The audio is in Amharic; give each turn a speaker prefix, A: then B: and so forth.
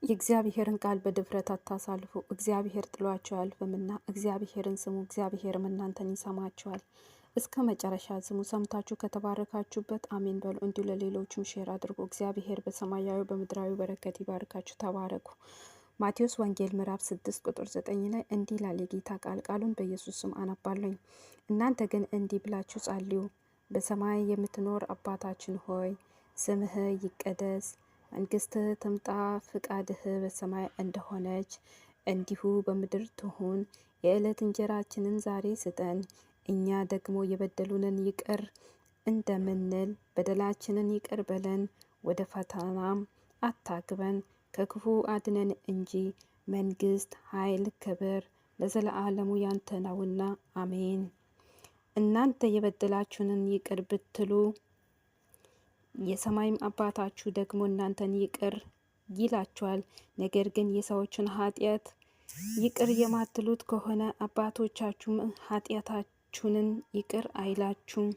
A: የእግዚአብሔርን ቃል በድፍረት አታሳልፉ፣ እግዚአብሔር ጥሏቸው አያልፍምና። እግዚአብሔርን ስሙ፣ እግዚአብሔርም እናንተን ይሰማችኋል። እስከ መጨረሻ ስሙ። ሰምታችሁ ከተባረካችሁበት አሜን በሉ። እንዲሁ ለሌሎችም ሼር አድርጉ። እግዚአብሔር በሰማያዊ በምድራዊ በረከት ይባርካችሁ። ተባረኩ። ማቴዎስ ወንጌል ምዕራፍ 6 ቁጥር 9 ላይ እንዲህ ይላል የጌታ ቃል። ቃሉን በኢየሱስ ስም አነባለሁ። እናንተ ግን እንዲህ ብላችሁ ጸልዩ። በሰማይ የምትኖር አባታችን ሆይ ስምህ ይቀደስ፣ መንግስትህ ትምጣ፣ ፍቃድህ በሰማይ እንደሆነች እንዲሁ በምድር ትሁን። የዕለት እንጀራችንን ዛሬ ስጠን፣ እኛ ደግሞ የበደሉንን ይቅር እንደምንል በደላችንን ይቅር በለን፣ ወደ ፈተናም አታግበን ከክፉ አድነን እንጂ መንግስት፣ ኃይል፣ ክብር ለዘለዓለሙ ያንተ ነውና አሜን። እናንተ የበደላችሁንን ይቅር ብትሉ የሰማይም አባታችሁ ደግሞ እናንተን ይቅር ይላችኋል። ነገር ግን የሰዎችን ኃጢአት ይቅር የማትሉት ከሆነ አባቶቻችሁም ኃጢአታችሁንን ይቅር አይላችሁም።